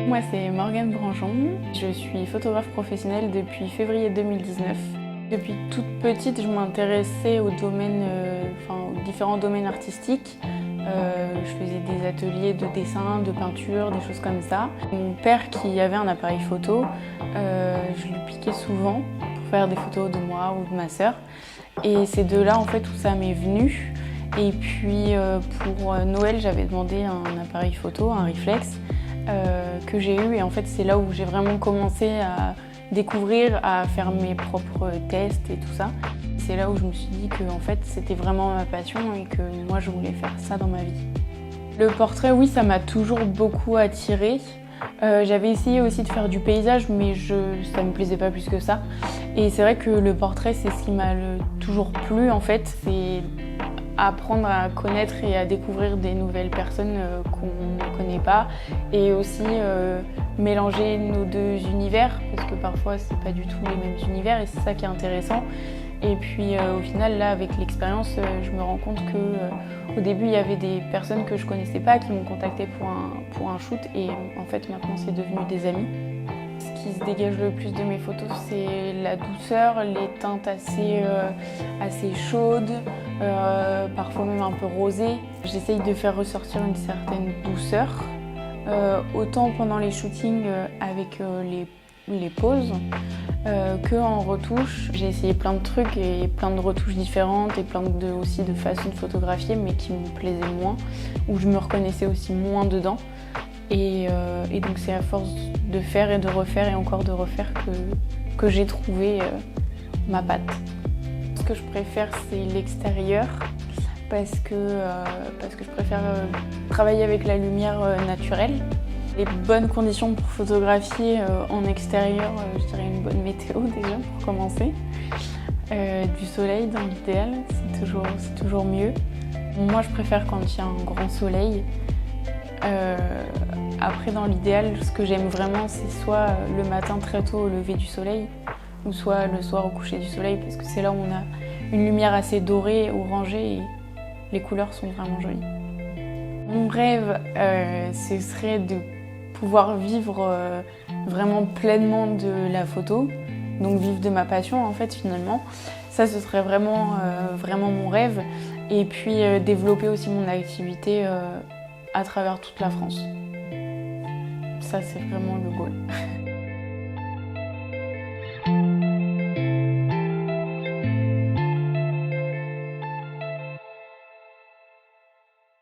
Moi, c'est Morgane Branchon. Je suis photographe professionnelle depuis février 2019. Depuis toute petite, je m'intéressais aux différents domaines artistiques. Je faisais des ateliers de dessin, de peinture, des choses comme ça. Mon père, qui avait un appareil photo, je lui piquais souvent pour faire des photos de moi ou de ma sœur. Et c'est de là en fait où ça m'est venu. Et puis pour Noël, j'avais demandé un appareil photo, un réflexe, que j'ai eu. Et en fait, c'est là où j'ai vraiment commencé à découvrir, à faire mes propres tests et tout ça. C'est là où je me suis dit que en fait, c'était vraiment ma passion et que moi, je voulais faire ça dans ma vie. Le portrait, oui, ça m'a toujours beaucoup attirée. J'avais essayé aussi de faire du paysage, mais ça me plaisait pas plus que ça. Et c'est vrai que le portrait, c'est ce qui m'a toujours plu en fait. C'est apprendre à connaître et à découvrir des nouvelles personnes qu'on ne connaît pas, et aussi mélanger nos deux univers, parce que parfois c'est pas du tout les mêmes univers et c'est ça qui est intéressant. Et puis au final, là, avec l'expérience, je me rends compte que au début il y avait des personnes que je connaissais pas qui m'ont contacté pour un shoot, et en fait maintenant c'est devenu des amis. Ce qui se dégage le plus de mes photos, c'est la douceur, les teintes assez chaudes, parfois même un peu rosées. J'essaye de faire ressortir une certaine douceur, autant pendant les shootings avec les poses que en retouche. J'ai essayé plein de trucs et plein de retouches différentes et aussi de façons de photographier, mais qui me plaisaient moins, où je me reconnaissais aussi moins dedans. Et donc c'est à force de faire et de refaire et encore de refaire que j'ai trouvé ma patte. Ce que je préfère, c'est l'extérieur, parce que je préfère travailler avec la lumière naturelle. Les bonnes conditions pour photographier en extérieur, je dirais une bonne météo déjà pour commencer. Du soleil dans l'idéal, c'est toujours mieux. Moi je préfère quand il y a un grand soleil. Après, dans l'idéal, ce que j'aime vraiment, c'est soit le matin très tôt au lever du soleil, ou soit le soir au coucher du soleil, parce que c'est là où on a une lumière assez dorée, orangée, et les couleurs sont vraiment jolies. Mon rêve, ce serait de pouvoir vivre vraiment pleinement de la photo, donc vivre de ma passion en fait finalement. Ça, ce serait vraiment mon rêve, et puis développer aussi mon activité à travers toute la France. Ça, c'est vraiment le goal.